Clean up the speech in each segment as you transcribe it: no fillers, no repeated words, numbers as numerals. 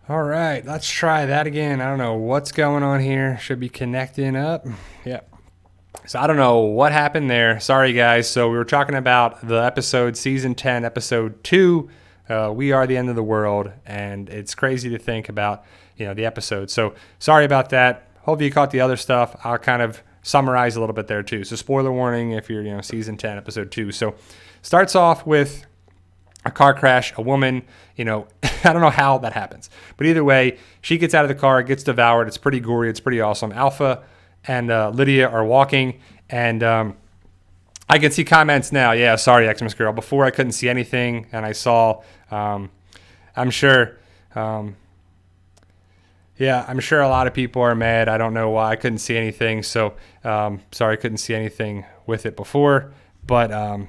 All right, let's try that again. I don't know what's going on here. Should be connecting up. Yeah. So I don't know what happened there. Sorry, guys. So we were talking about the episode, season 10, episode 2. We are the end of the world, and it's crazy to think about, the episode. So sorry about that. Hopefully you caught the other stuff. I'll kind of summarize a little bit there too. So spoiler warning if you're, season 10, episode 2. So starts off with a car crash, a woman, I don't know how that happens. But either way, she gets out of the car, gets devoured. It's pretty gory. It's pretty awesome. Alpha and Lydia are walking, and I can see comments now. Yeah, sorry, Xmas Girl. Before I couldn't see anything, and I saw, I'm sure, I'm sure a lot of people are mad. I don't know why I couldn't see anything. So sorry I couldn't see anything with it before, but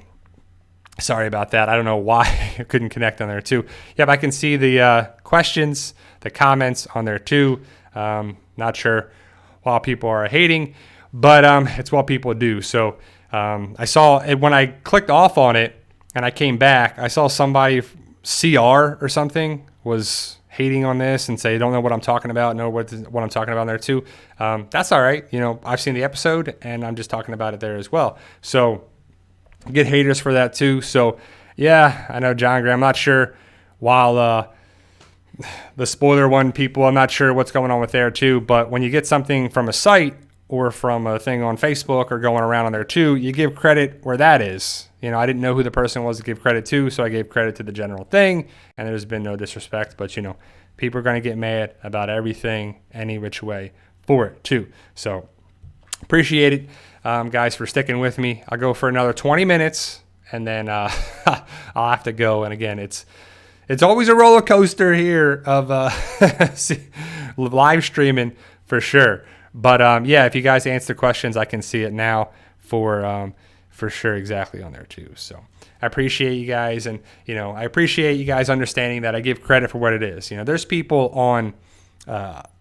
sorry about that. I don't know why I couldn't connect on there too. Yeah, but I can see the questions, the comments on there too. Not sure why people are hating, but it's what people do. So I saw it when I clicked off on it and I came back. I saw somebody, CR or something, was hating on this and say, don't know what I'm talking about, know what I'm talking about there too. That's all right. I've seen the episode and I'm just talking about it there as well. So get haters for that too. So yeah, I know John Graham. I'm not sure while the spoiler one people, I'm not sure what's going on with there too. But when you get something from a site or from a thing on Facebook or going around on there too, you give credit where that is. I didn't know who the person was to give credit to, so I gave credit to the general thing, and there's been no disrespect. But, people are going to get mad about everything, any which way for it too. So appreciate it, guys, for sticking with me. I'll go for another 20 minutes, and then I'll have to go. And again, it's always a roller coaster here of live streaming for sure. But yeah, if you guys answer questions, I can see it now for sure, exactly on there too. So I appreciate you guys, and I appreciate you guys understanding that I give credit for what it is. There's people on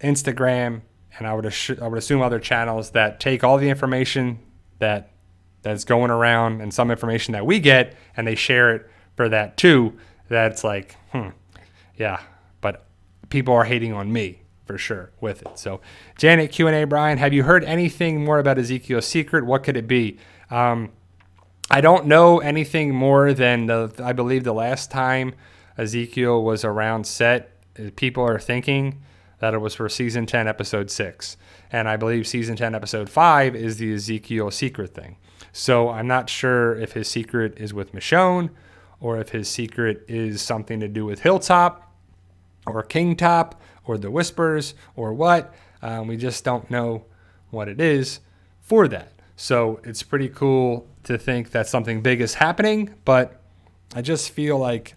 Instagram, and I would assume other channels that take all the information that's going around and some information that we get, and they share it for that too. That's like, yeah, but people are hating on me for sure with it. So Janet, Q&A, Brian, have you heard anything more about Ezekiel's secret? What could it be? I don't know anything more than I believe the last time Ezekiel was around set, people are thinking that it was for season 10, episode 6. And I believe season 10, episode 5 is the Ezekiel secret thing. So I'm not sure if his secret is with Michonne or if his secret is something to do with Hilltop or Kingtop or the Whispers or what. We just don't know what it is for that. So it's pretty cool to think that something big is happening, but I just feel like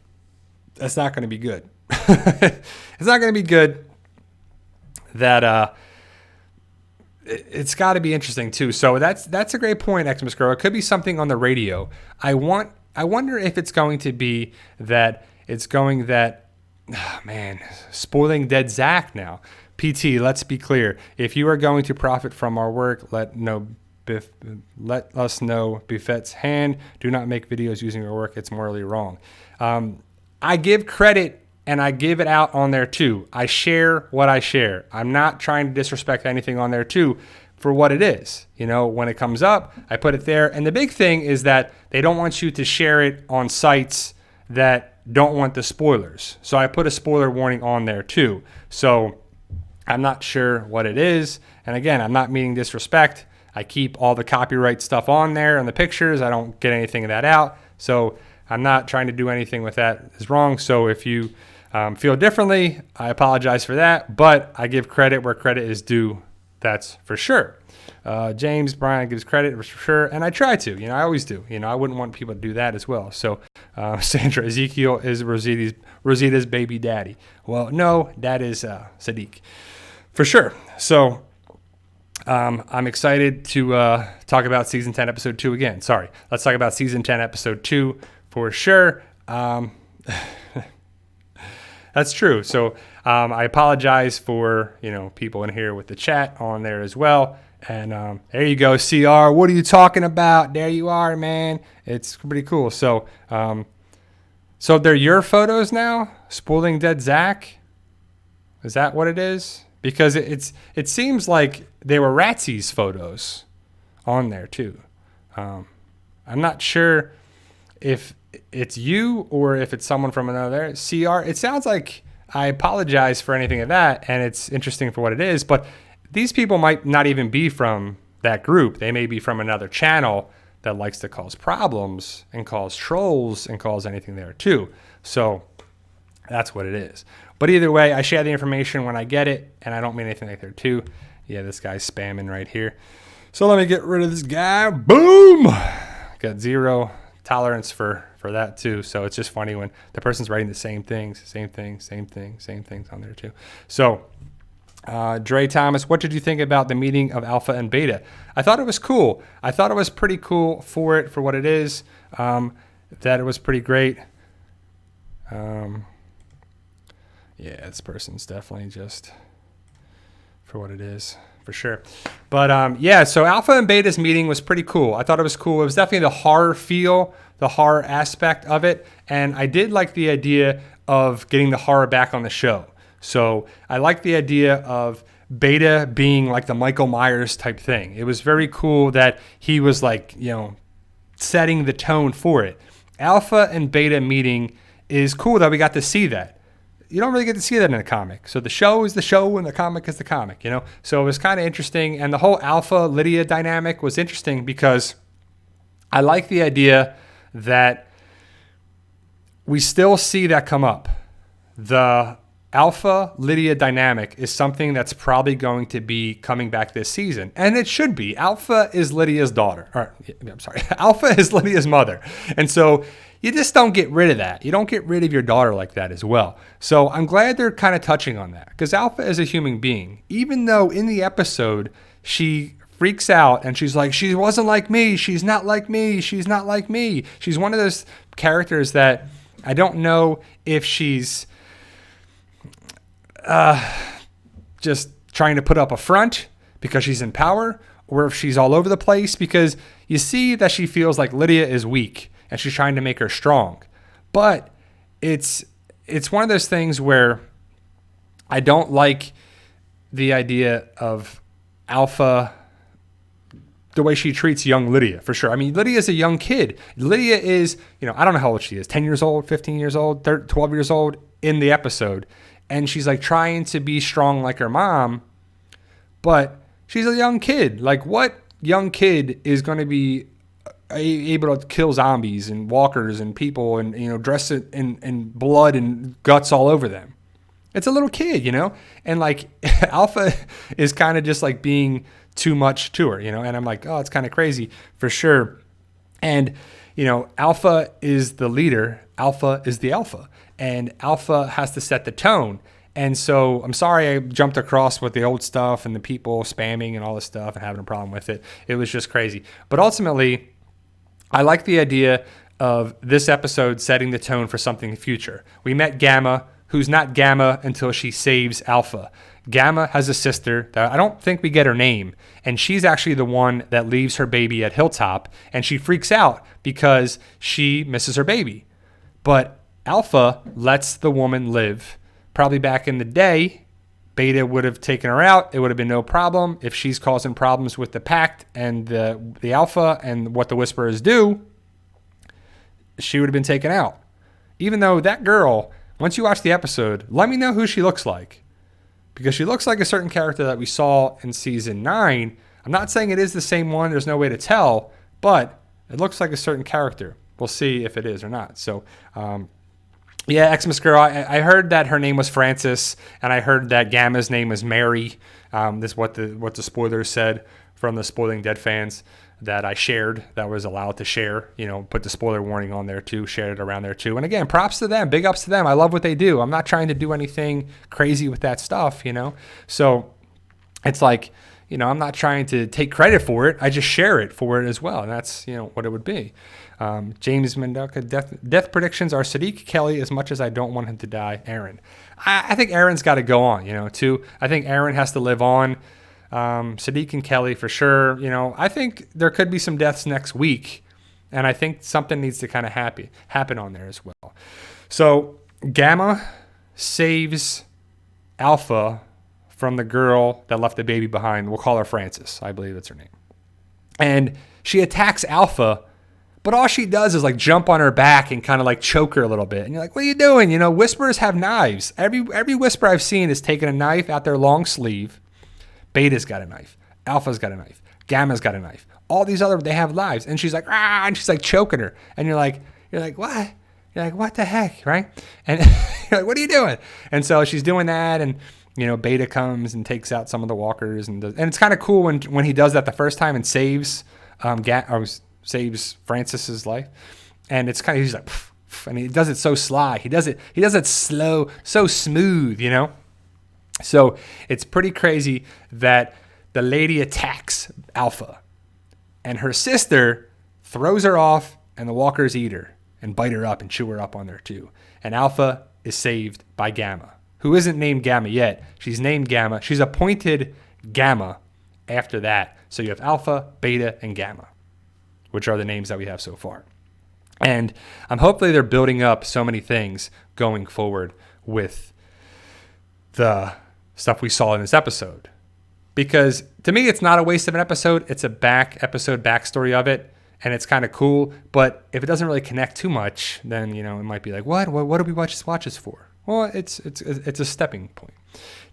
that's not going to be good. It's not going to be good. That it's got to be interesting too. So that's a great point, Xmas Girl. It could be something on the radio. I wonder if it's going to be that spoiling dead Zach now. PT, let's be clear. If you are going to profit from our work, let us know Buffett's hand. Do not make videos using your work. It's morally wrong. I give credit and I give it out on there too. I share what I share. I'm not trying to disrespect anything on there too for what it is. When it comes up, I put it there. And the big thing is that they don't want you to share it on sites that don't want the spoilers. So I put a spoiler warning on there too. So I'm not sure what it is. And again, I'm not meaning disrespect. I keep all the copyright stuff on there and the pictures. I don't get anything of that out. So I'm not trying to do anything with that is wrong. So if you feel differently, I apologize for that. But I give credit where credit is due. That's for sure. James Brian gives credit for sure. And I try to. I always do. I wouldn't want people to do that as well. So Sandra, Ezekiel is Rosita's baby daddy. Well, no, that is Sadiq. For sure. So I'm excited to talk about season 10, episode 2 again. Sorry. Let's talk about season 10, episode 2 for sure. That's true. So I apologize for, people in here with the chat on there as well. And there you go, CR. What are you talking about? There you are, man. It's pretty cool. So so they're your photos now? Spoiling dead Zach? Is that what it is? Because it seems like they were Ratsy's photos on there too. I'm not sure if it's you or if it's someone from another CR. It sounds like, I apologize for anything of that, and it's interesting for what it is, but these people might not even be from that group. They may be from another channel that likes to cause problems and cause trolls and cause anything there too. So that's what it is. But either way, I share the information when I get it, and I don't mean anything like there too. Yeah, this guy's spamming right here. So let me get rid of this guy. Boom! Got zero tolerance for that too. So it's just funny when the person's writing the same things on there too. So Dre Thomas, what did you think about the meeting of Alpha and Beta? I thought it was cool. I thought it was pretty cool for what it is. That it was pretty great. Yeah, this person's definitely just for what it is, for sure. But yeah, so Alpha and Beta's meeting was pretty cool. I thought it was cool. It was definitely the horror feel, the horror aspect of it. And I did like the idea of getting the horror back on the show. So I like the idea of Beta being like the Michael Myers type thing. It was very cool that he was like, setting the tone for it. Alpha and Beta meeting is cool that we got to see that. You don't really get to see that in a comic. So the show is the show and the comic is the comic, So it was kind of interesting. And the whole Alpha-Lydia dynamic was interesting because I like the idea that we still see that come up. The Alpha-Lydia dynamic is something that's probably going to be coming back this season. And it should be. Alpha is Lydia's daughter. Alpha is Lydia's mother. And so you just don't get rid of that. You don't get rid of your daughter like that as well. So I'm glad they're kind of touching on that because Alpha is a human being. Even though in the episode she freaks out and she's like, she wasn't like me. She's not like me. She's not like me. She's one of those characters that I don't know if she's just trying to put up a front because she's in power or if she's all over the place because you see that she feels like Lydia is weak. And she's trying to make her strong. But it's one of those things where I don't like the idea of Alpha, the way she treats young Lydia, for sure. I mean, Lydia is a young kid. Lydia is, I don't know how old she is, 10 years old, 15 years old, 12 years old in the episode. And she's like trying to be strong like her mom, but she's a young kid. Like what young kid is going to be able to kill zombies and walkers and people and dress it in blood and guts all over them? It's a little kid, and like Alpha is kind of just like being too much to her, and I'm like, oh, it's kind of crazy for sure. And Alpha is the leader, Alpha is the alpha, and Alpha has to set the tone. And so I'm sorry I jumped across with the old stuff and the people spamming and all this stuff and having a problem with it. It was just crazy. But ultimately, I like the idea of this episode setting the tone for something future. We met Gamma, who's not Gamma until she saves Alpha. Gamma has a sister that I don't think we get her name, and she's actually the one that leaves her baby at Hilltop, and she freaks out because she misses her baby. But Alpha lets the woman live. Probably back in the day, Beta would have taken her out. It would have been no problem. If she's causing problems with the Pact and the Alpha and what the Whisperers do, she would have been taken out. Even though that girl, once you watch the episode, let me know who she looks like. Because she looks like a certain character that we saw in Season 9. I'm not saying it is the same one. There's no way to tell. But it looks like a certain character. We'll see if it is or not. So, yeah, Xmas Girl, I heard that her name was Frances, and I heard that Gamma's name was Mary. This is what the spoilers said from the Spoiling Dead fans that I shared, that was allowed to share, put the spoiler warning on there too, shared it around there too. And again, props to them, big ups to them. I love what they do. I'm not trying to do anything crazy with that stuff, So it's like, I'm not trying to take credit for it. I just share it for it as well. And that's, what it would be. James Mendoka, death predictions are Sadiq, Kelly, as much as I don't want him to die, Aaron. I think Aaron's got to go on, too. I think Aaron has to live on. Sadiq and Kelly for sure. I think there could be some deaths next week. And I think something needs to kind of happen on there as well. So Gamma saves Alpha from the girl that left the baby behind. We'll call her Frances. I believe that's her name. And she attacks Alpha, but all she does is like jump on her back and kind of like choke her a little bit. And you're like, what are you doing? You know, Whisperers have knives. Every Whisperer I've seen is taking a knife out their long sleeve. Beta's got a knife. Alpha's got a knife. Gamma's got a knife. All these other, they have knives. And she's like, ah, and she's like choking her. And you're like, what? You're like, what the heck, right? And you're like, what are you doing? And so she's doing that, and you know, Beta comes and takes out some of the walkers, and it's kind of cool when he does that the first time and saves saves Francis's life. And it's kind of, he's like, pff, pff, and he does it so sly. He does it slow, so smooth, you know. So it's pretty crazy that the lady attacks Alpha, and her sister throws her off, and the walkers eat her and bite her up and chew her up on there too. And Alpha is saved by Gamma, who isn't named Gamma yet. She's named Gamma. She's appointed Gamma after that. So you have Alpha, Beta, and Gamma, which are the names that we have so far. And hopefully they're building up so many things going forward with the stuff we saw in this episode. Because to me, it's not a waste of an episode. It's a backstory of it. And it's kind of cool, but if it doesn't really connect too much, then, you know, it might be like, what do we watch this for? Well, it's a stepping point.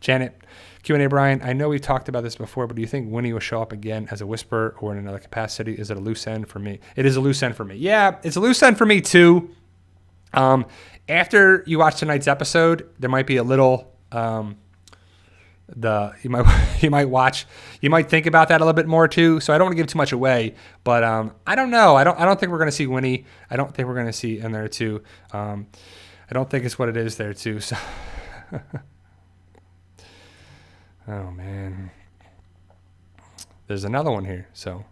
Janet, Q&A, Brian, I know we've talked about this before, but do you think Winnie will show up again as a Whisperer or in another capacity? Is it a loose end for me? It is a loose end for me. Yeah, it's a loose end for me too. After you watch tonight's episode, there might be a little... you might think about that a little bit more too. So I don't want to give too much away, but I don't know. I don't think we're going to see Winnie. I don't think we're going to see in there too. I don't think it's what it is there too. So, oh man, there's another one here. So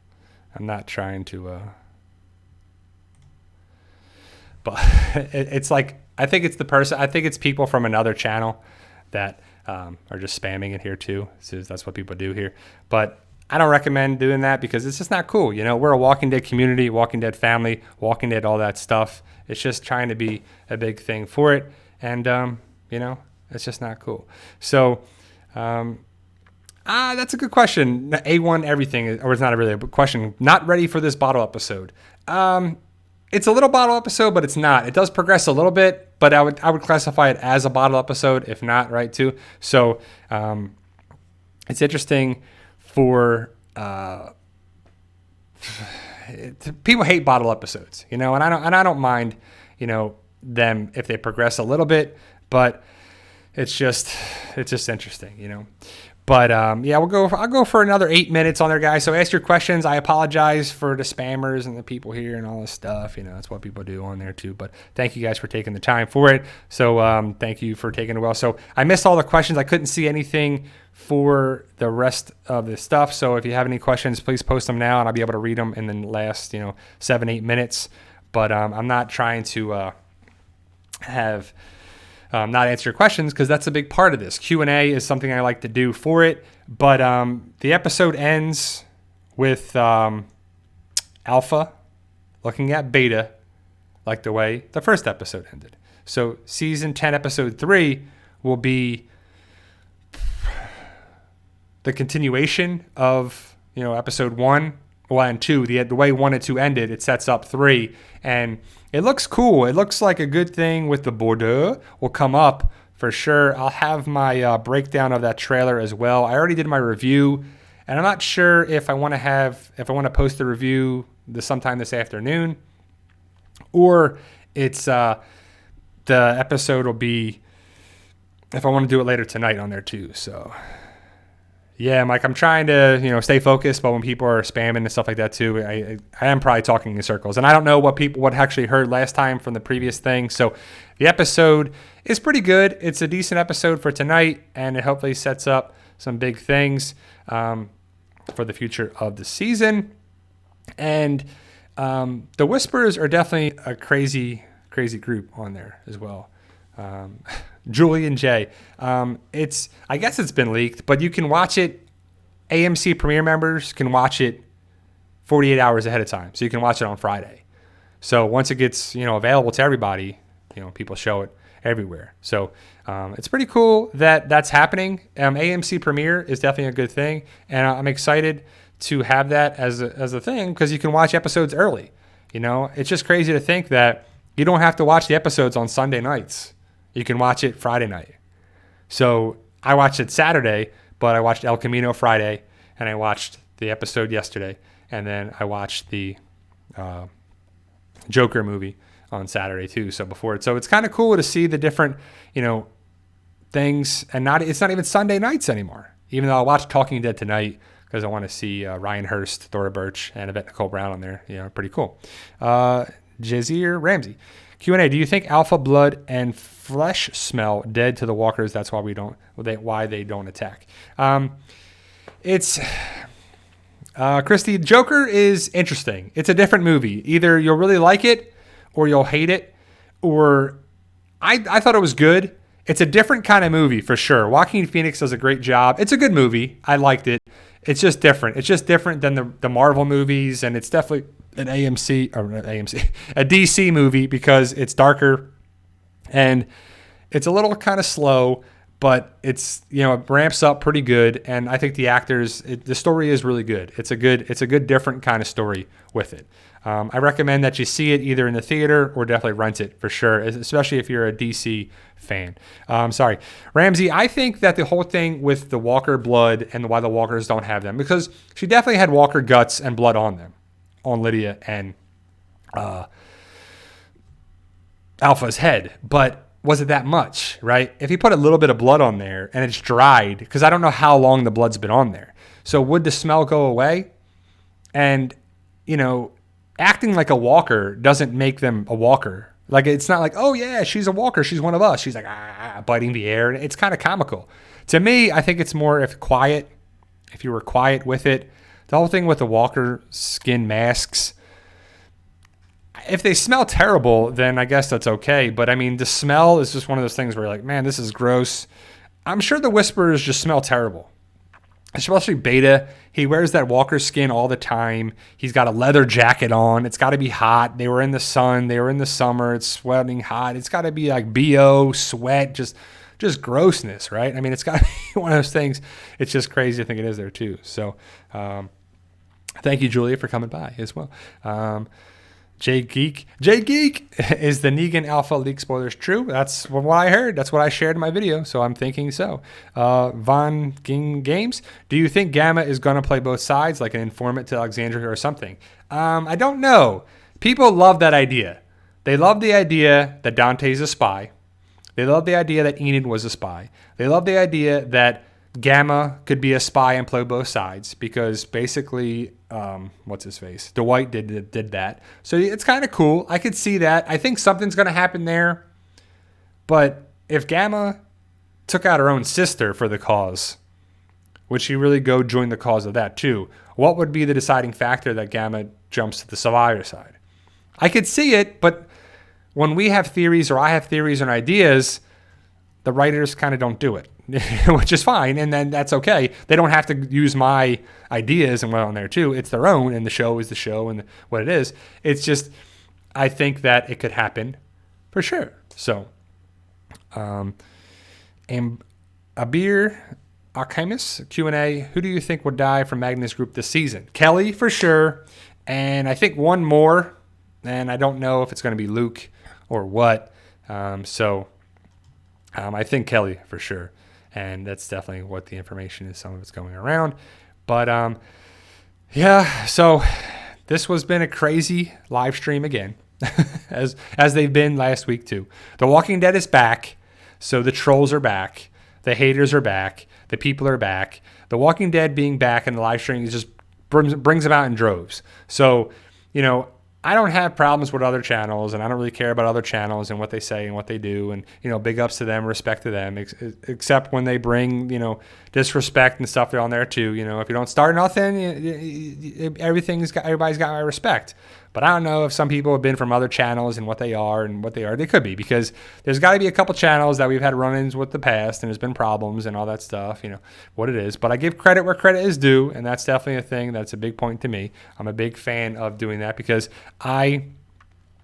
I'm not trying to, but it's like, I think it's people from another channel that are just spamming it here too. So that's what people do here. But I don't recommend doing that because it's just not cool. You know, we're a Walking Dead community, Walking Dead family, Walking Dead, all that stuff. It's just trying to be a big thing for it. And, you know, it's just not cool. So, that's a good question. A1 everything, or it's not really a question. Not ready for this bottle episode. It's a little bottle episode, but it's not. It does progress a little bit, but I would classify it as a bottle episode, if not, right, too. So it's interesting for people hate bottle episodes, you know, and I don't mind, you know, them if they progress a little bit, but it's just interesting, you know. But yeah, I'll go for another 8 minutes on there, guys. So ask your questions. I apologize for the spammers and the people here and all this stuff. You know, that's what people do on there too. But thank you guys for taking the time for it. So thank you for taking it well. So I missed all the questions. I couldn't see anything for the rest of the stuff. So if you have any questions, please post them now, and I'll be able to read them in the last 7-8 minutes. But I'm not trying to have. Not answer your questions because that's a big part of this. Q&A is something I like to do for it. But the episode ends with Alpha looking at Beta like the way the first episode ended. So season 10, episode 3 will be the continuation of episode 1 and 2. The way 1 and 2 ended, it sets up 3. And it looks cool. It looks like a good thing with the Bordeaux will come up for sure. I'll have my breakdown of that trailer as well. I already did my review, and I'm not sure if I want to post the review sometime this afternoon, or it's the episode will be if I want to do it later tonight on there too. So yeah, Mike, I'm trying to, stay focused, but when people are spamming and stuff like that too, I am probably talking in circles. And I don't know what actually heard last time from the previous thing. So the episode is pretty good. It's a decent episode for tonight, and it hopefully sets up some big things for the future of the season. And the Whisperers are definitely a crazy, crazy group on there as well. Julie and Jay. I guess it's been leaked, but you can watch it. AMC Premiere members can watch it 48 hours ahead of time. So you can watch it on Friday. So once it gets, available to everybody, people show it everywhere. So It's pretty cool that that's happening. AMC Premiere is definitely a good thing, and I'm excited to have that as a thing because you can watch episodes early. It's just crazy to think that you don't have to watch the episodes on Sunday nights. You can watch it Friday night. So I watched it Saturday, but I watched El Camino Friday, and I watched the episode yesterday, and then I watched the Joker movie on Saturday too. So it's kind of cool to see the different, things, and it's not even Sunday nights anymore. Even though I watched Talking Dead tonight because I want to see Ryan Hurst, Thora Birch, and Yvette Nicole Brown on there. Pretty cool. Jazir Ramsey. Q&A, do you think alpha blood and flesh smell dead to the walkers? That's why why they don't attack. It's Christy, Joker is interesting. It's a different movie. Either you'll really like it or you'll hate it, or I thought it was good. It's a different kind of movie for sure. Joaquin Phoenix does a great job. It's a good movie. I liked it. It's just different. It's just different than the Marvel movies, and it's definitely a DC movie because it's darker and it's a little kind of slow, but it's it ramps up pretty good, and I think the actors, the story is really good. It's a good different kind of story with it. I recommend that you see it either in the theater or definitely rent it for sure, especially if you're a DC fan. Sorry, Ramsey. I think that the whole thing with the Walker blood and why the Walkers don't have them, because she definitely had Walker guts and blood on them, on Lydia and Alpha's head, but was it that much, right? If you put a little bit of blood on there and it's dried, because I don't know how long the blood's been on there, so would the smell go away? And acting like a walker doesn't make them a walker. Like, it's not like, oh yeah, she's a walker, she's one of us. She's like biting the air. It's kind of comical. To me, I think it's more if you were quiet with it. The whole thing with the walker skin masks, if they smell terrible, then I guess that's okay. But I mean, the smell is just one of those things where you're like, man, this is gross. I'm sure the Whisperers just smell terrible. Especially Beta. He wears that walker skin all the time. He's got a leather jacket on. It's got to be hot. They were in the sun. They were in the summer. It's sweating hot. It's got to be like BO, sweat, just grossness, right? I mean, it's got to be one of those things. It's just crazy to think it is there too. So thank you, Julia, for coming by as well. Jay Geek, is the Negan Alpha leak spoilers true? That's what I heard. That's what I shared in my video, so I'm thinking so. Von Ging Games, do you think Gamma is going to play both sides, like an informant to Alexandria or something? I don't know. People love that idea. They love the idea that Dante's a spy. They love the idea that Enid was a spy. They love the idea that Gamma could be a spy and play both sides because basically, what's his face? Dwight did that. So it's kind of cool. I could see that. I think something's going to happen there. But if Gamma took out her own sister for the cause, would she really go join the cause of that too? What would be the deciding factor that Gamma jumps to the survivor side? I could see it, but when we have theories or I have theories and ideas, the writers kind of don't do it. Which is fine, and then that's okay. They don't have to use my ideas and what on there too. It's their own, and the show is the show and what it is. It's just, I think that it could happen for sure. So, and Abir Archimus Q&A, who do you think would die from Magnus Group this season? Kelly for sure, and I think one more, and I don't know if it's going to be Luke or what. I think Kelly for sure. And that's definitely what the information is. Some of it's going around. But, yeah, so this has been a crazy live stream again, as they've been last week too. The Walking Dead is back, so the trolls are back. The haters are back. The people are back. The Walking Dead being back and the live stream just brings them out in droves. So, I don't have problems with other channels, and I don't really care about other channels and what they say and what they do. And, big ups to them, respect to them, except when they bring, disrespect and stuff on there too. If you don't start nothing, everybody's got my respect. But I don't know if some people have been from other channels and what they are. They could be, because there's got to be a couple channels that we've had run-ins with the past, and there's been problems and all that stuff, what it is. But I give credit where credit is due, and that's definitely a thing that's a big point to me. I'm a big fan of doing that because I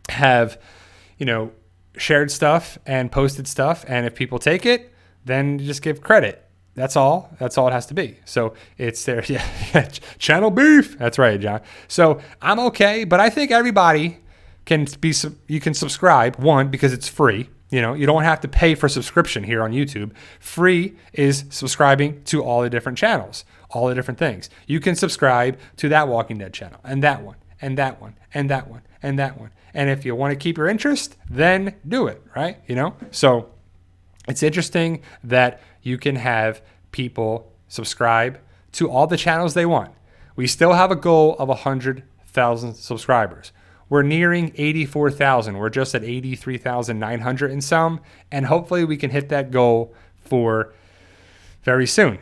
have, shared stuff and posted stuff. And if people take it, then you just give credit. That's all. That's all it has to be. So it's there. Yeah. Channel beef. That's right, John. So I'm okay, but I think everybody you can subscribe, one, because it's free. You know, you don't have to pay for subscription here on YouTube. Free is subscribing to all the different channels, all the different things. You can subscribe to that Walking Dead channel and that one and that one and that one and that one. And if you want to keep your interest, then do it, right? You know, so it's interesting that you can have people subscribe to all the channels they want. We still have a goal of 100,000 subscribers. We're nearing 84,000. We're just at 83,900 and some, and hopefully we can hit that goal for very soon.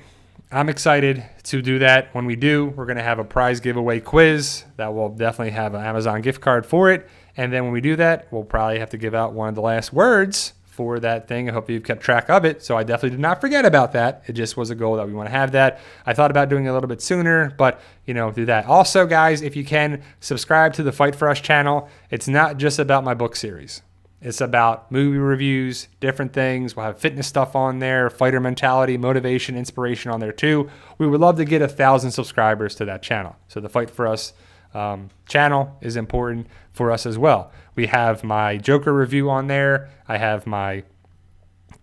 I'm excited to do that. When we do, we're going to have a prize giveaway quiz that will definitely have an Amazon gift card for it. And then when we do that, we'll probably have to give out one of the last words for that thing. I hope you've kept track of it. So I definitely did not forget about that. It just was a goal that we want to have that. I thought about doing it a little bit sooner, but do that. Also, guys, if you can, subscribe to the Fight For Us channel. It's not just about my book series. It's about movie reviews, different things. We'll have fitness stuff on there, fighter mentality, motivation, inspiration on there too. We would love to get 1,000 subscribers to that channel. So the Fight For Us channel is important for us as well. We have my Joker review on there. I have my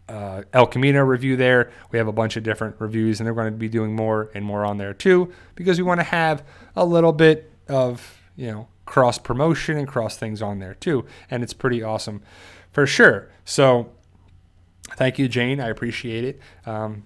El Camino review there. We have a bunch of different reviews, and they're going to be doing more and more on there too, because we want to have a little bit of, cross promotion and cross things on there too. And it's pretty awesome for sure. So thank you, Jane. I appreciate it.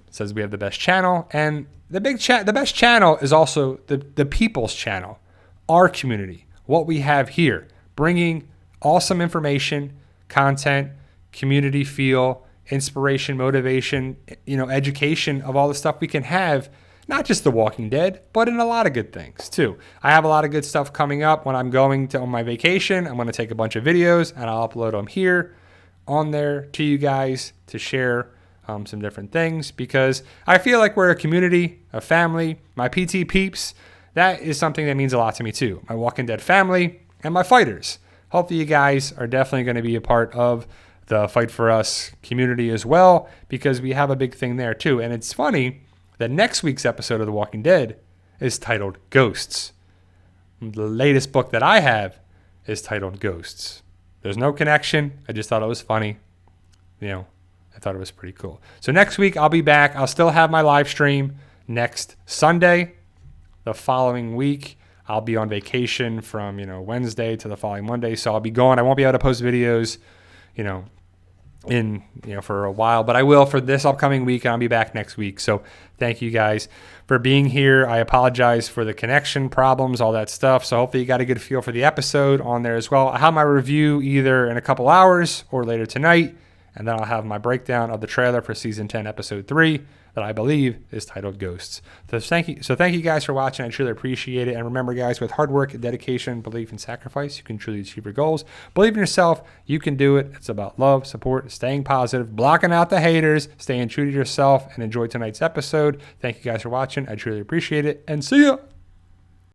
Says we have the best channel, and the best channel is also the people's channel, our community, what we have here, bringing awesome information, content, community feel, inspiration, motivation, education of all the stuff we can have, not just The Walking Dead, but in a lot of good things too. I have a lot of good stuff coming up when I'm going on my vacation. I'm going to take a bunch of videos and I'll upload them here on there to you guys to share some different things, because I feel like we're a community, a family. My PT peeps, that is something that means a lot to me too. My Walking Dead family and my fighters. Hopefully you guys are definitely going to be a part of the Fight For Us community as well, because we have a big thing there too. And it's funny that next week's episode of The Walking Dead is titled Ghosts. The latest book that I have is titled Ghosts. There's no connection. I just thought it was funny. I thought it was pretty cool. So next week I'll be back. I'll still have my live stream next Sunday. The following week I'll be on vacation from, Wednesday to the following Monday. So I'll be gone. I won't be able to post videos, for a while, but I will for this upcoming week, and I'll be back next week. So thank you guys for being here. I apologize for the connection problems, all that stuff. So hopefully you got a good feel for the episode on there as well. I have my review either in a couple hours or later tonight, and then I'll have my breakdown of the trailer for season 10, episode 3. That I believe is titled Ghosts. So thank you guys for watching. I truly appreciate it. And remember, guys, with hard work, dedication, belief, and sacrifice, you can truly achieve your goals. Believe in yourself. You can do it. It's about love, support, staying positive, blocking out the haters, staying true to yourself, and enjoy tonight's episode. Thank you guys for watching. I truly appreciate it. And see ya.